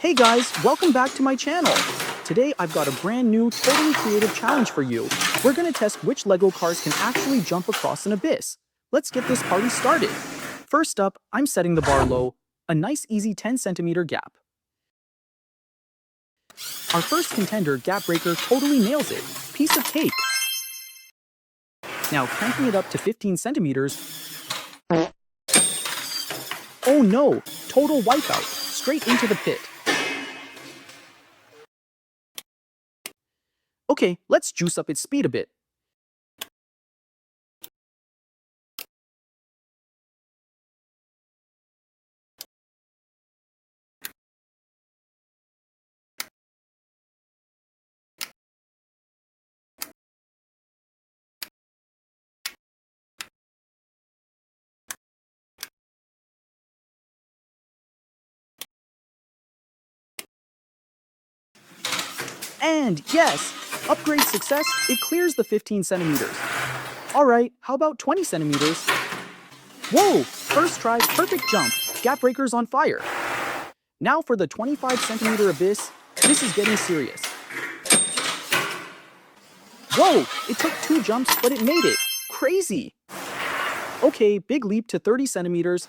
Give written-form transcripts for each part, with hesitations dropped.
Hey guys, welcome back to my channel. Today I've got a brand new, totally creative challenge for you. We're gonna test which LEGO cars can actually jump across an abyss. Let's get this party started. First up, I'm setting the bar low, a nice easy 10cm gap. Our first contender, Gap Breaker, totally nails it. Piece of cake. Now cranking it up to 15 centimeters. Oh no, total wipeout, straight into the pit. Okay, let's juice up its speed a bit. And yes, upgrade success, it clears the 15 centimeters. Alright, how about 20 centimeters? Whoa, first try, perfect jump, Gap Breaker's on fire. Now for the 25 centimeter abyss, this is getting serious. Whoa, it took 2 jumps, but it made it. Crazy. Okay, big leap to 30 centimeters.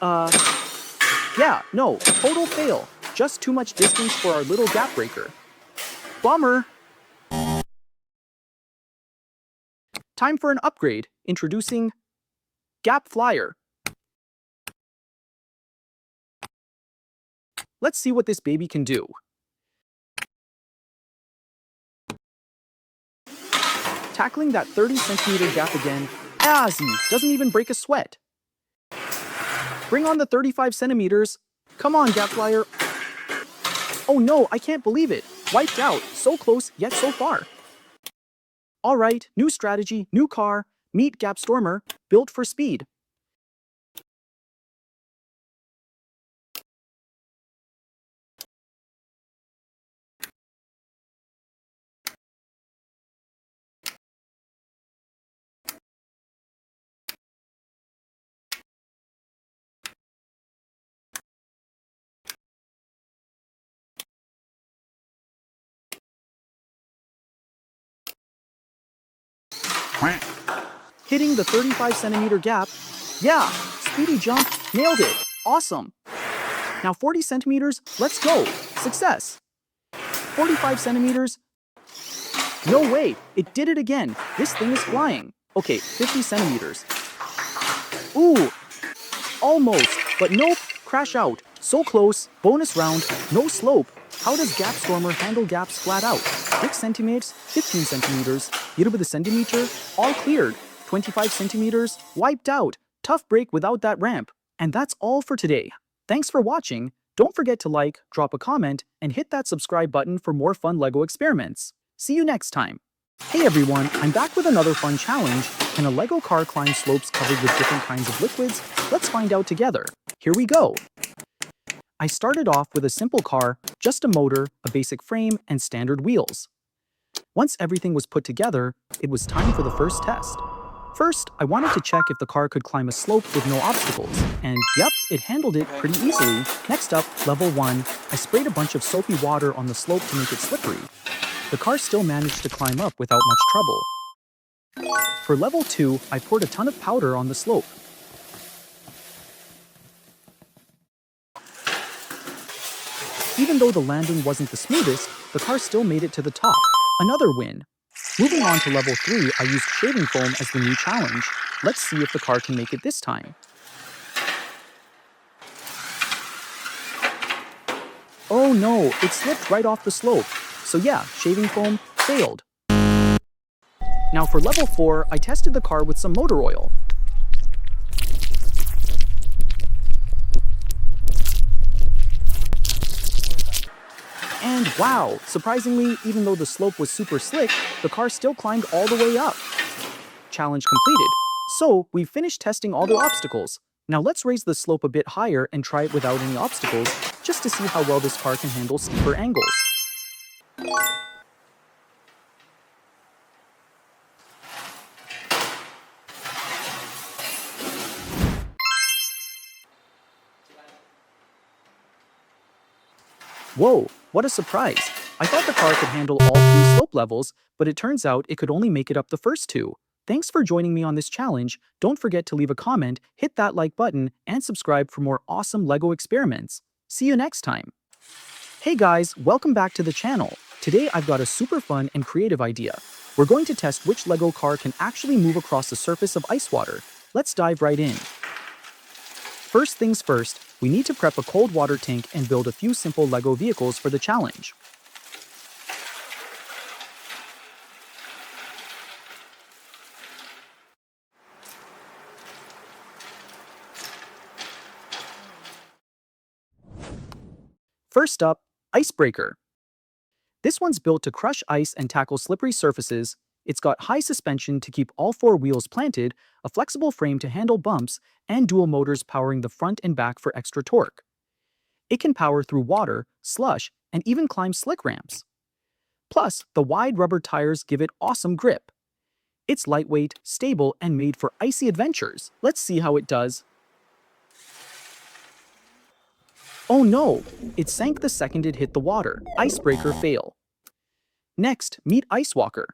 Yeah, no, total fail. Just too much distance for our little Gap Breaker. Bummer. Time for an upgrade. Introducing Gap Flyer. Let's see what this baby can do. Tackling that 30 centimeter gap again, easy, doesn't even break a sweat. Bring on the 35 centimeters. Come on, Gap Flyer. Oh no, I can't believe it. Wiped out, so close, yet so far. Alright, new strategy, new car, meet Gap Stormer, built for speed. Hitting the 35 centimeter gap. Yeah, speedy jump, nailed it. Awesome. Now 40 centimeters, let's go. Success. 45 centimeters. No way, it did it again. This thing is flying. Okay, 50 centimeters. Ooh, almost, but nope, crash out. So close, bonus round, no slope. How does Gap Stormer handle gaps flat out? 6 centimeters, 15 centimeters, 20 centimeter, all cleared. 25 centimeters, wiped out. Tough break without that ramp. And that's all for today. Thanks for watching. Don't forget to like, drop a comment, and hit that subscribe button for more fun LEGO experiments. See you next time. Hey everyone, I'm back with another fun challenge. Can a LEGO car climb slopes covered with different kinds of liquids? Let's find out together. Here we go. I started off with a simple car, just a motor, a basic frame, and standard wheels. Once everything was put together, it was time for the first test. First, I wanted to check if the car could climb a slope with no obstacles, and yep, it handled it pretty easily. Next up, level 1, I sprayed a bunch of soapy water on the slope to make it slippery. The car still managed to climb up without much trouble. For level 2, I poured a ton of powder on the slope. Even though the landing wasn't the smoothest, the car still made it to the top. Another win. Moving on to level 3, I used shaving foam as the new challenge. Let's see if the car can make it this time. Oh no, it slipped right off the slope. So yeah, shaving foam failed. Now for level 4, I tested the car with some motor oil. And wow, surprisingly, even though the slope was super slick, the car still climbed all the way up. Challenge completed. So, we've finished testing all the obstacles. Now let's raise the slope a bit higher and try it without any obstacles, just to see how well this car can handle steeper angles. Whoa, what a surprise! I thought the car could handle all three slope levels, but it turns out it could only make it up the first two. Thanks for joining me on this challenge. Don't forget to leave a comment, hit that like button, and subscribe for more awesome LEGO experiments. See you next time. Hey guys, welcome back to the channel. Today I've got a super fun and creative idea. We're going to test which LEGO car can actually move across the surface of ice water. Let's dive right in. First things first, we need to prep a cold water tank and build a few simple LEGO vehicles for the challenge. First up, Icebreaker. This one's built to crush ice and tackle slippery surfaces. It's got high suspension to keep all four wheels planted, a flexible frame to handle bumps, and dual motors powering the front and back for extra torque. It can power through water, slush, and even climb slick ramps. Plus, the wide rubber tires give it awesome grip. It's lightweight, stable, and made for icy adventures. Let's see how it does. Oh no! It sank the second it hit the water. Icebreaker fail. Next, meet Icewalker.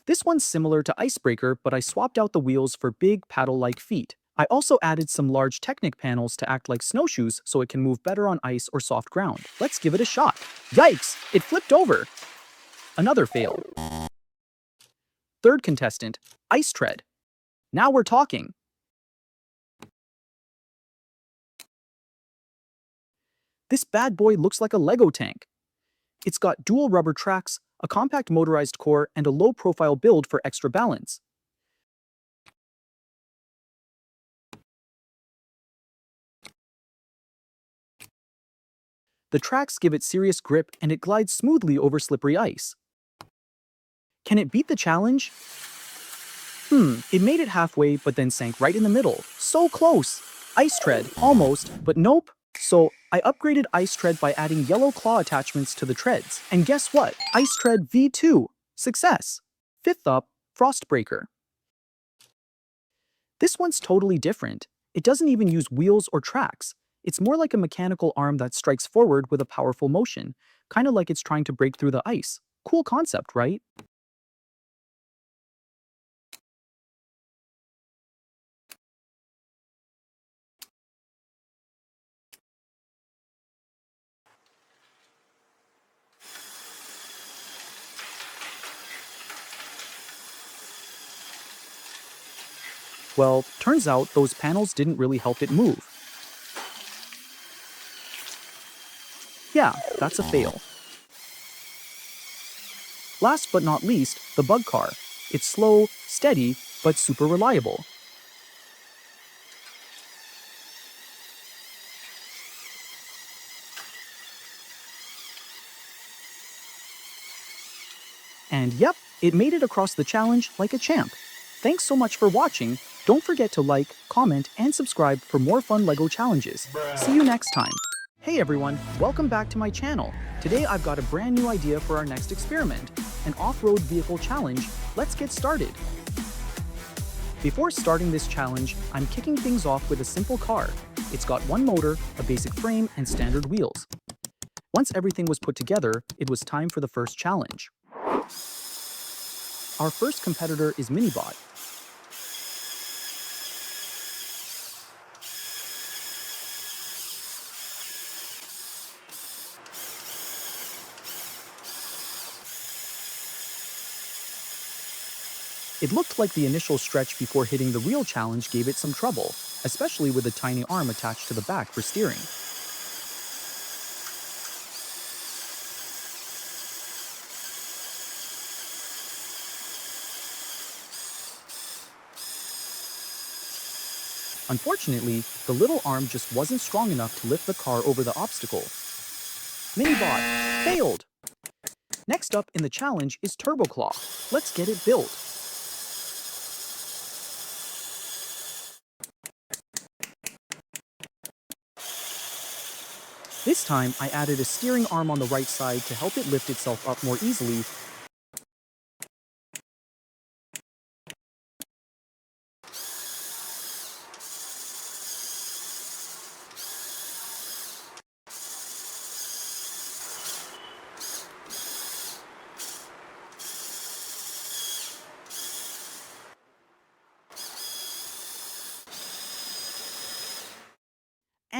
This one's similar to Icebreaker, but I swapped out the wheels for big paddle-like feet. I also added some large Technic panels to act like snowshoes so it can move better on ice or soft ground. Let's give it a shot. Yikes! It flipped over! Another fail. Third contestant, Ice Tread. Now we're talking. This bad boy looks like a Lego tank. It's got dual rubber tracks, a compact motorized core, and a low-profile build for extra balance. The tracks give it serious grip and it glides smoothly over slippery ice. Can it beat the challenge? It made it halfway but then sank right in the middle. So close! Ice Tread, almost, but nope. So, I upgraded Ice Tread by adding yellow claw attachments to the treads. And guess what? Ice Tread V2! Success! Fifth up, Frostbreaker. This one's totally different. It doesn't even use wheels or tracks. It's more like a mechanical arm that strikes forward with a powerful motion, kind of like it's trying to break through the ice. Cool concept, right? Well, turns out those panels didn't really help it move. Yeah, that's a fail. Last but not least, the Bug Car. It's slow, steady, but super reliable. And yep, it made it across the challenge like a champ. Thanks so much for watching. Don't forget to like, comment, and subscribe for more fun LEGO challenges. See you next time. Hey everyone, welcome back to my channel. Today I've got a brand new idea for our next experiment, an off-road vehicle challenge. Let's get started. Before starting this challenge, I'm kicking things off with a simple car. It's got one motor, a basic frame, and standard wheels. Once everything was put together, it was time for the first challenge. Our first competitor is Minibot. It looked like the initial stretch before hitting the real challenge gave it some trouble, especially with a tiny arm attached to the back for steering. Unfortunately, the little arm just wasn't strong enough to lift the car over the obstacle. Minibot failed! Next up in the challenge is Turboclaw. Let's get it built. This time, I added a steering arm on the right side to help it lift itself up more easily.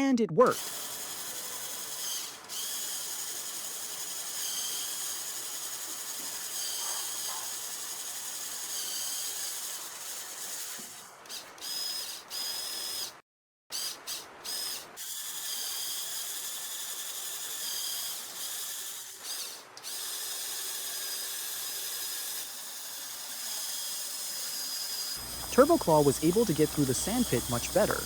And it worked. TurboClaw was able to get through the sandpit much better.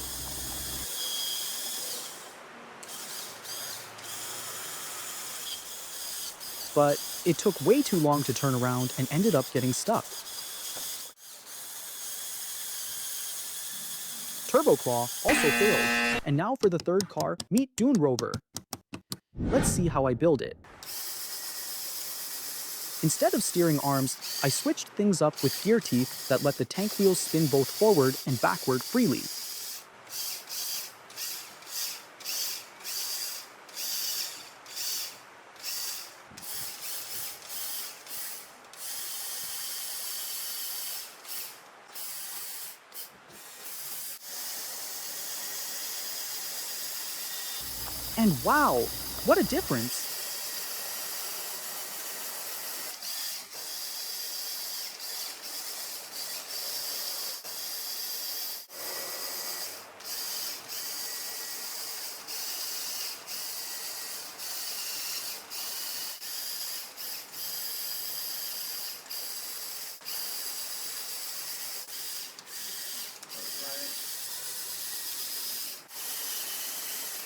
But it took way too long to turn around and ended up getting stuck. TurboClaw also failed. And now for the third car, meet Dune Rover. Let's see how I build it. Instead of steering arms, I switched things up with gear teeth that let the tank wheels spin both forward and backward freely. And wow, what a difference!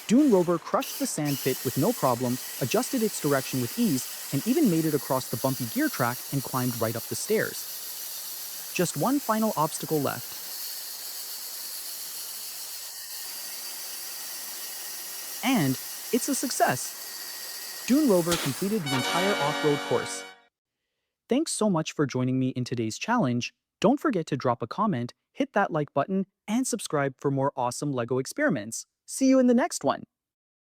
Dune Rover crushed the sand pit with no problem, adjusted its direction with ease, and even made it across the bumpy gear track and climbed right up the stairs. Just one final obstacle left. And it's a success! Dune Rover completed the entire off-road course. Thanks so much for joining me in today's challenge. Don't forget to drop a comment, hit that like button, and subscribe for more awesome LEGO experiments. See you in the next one!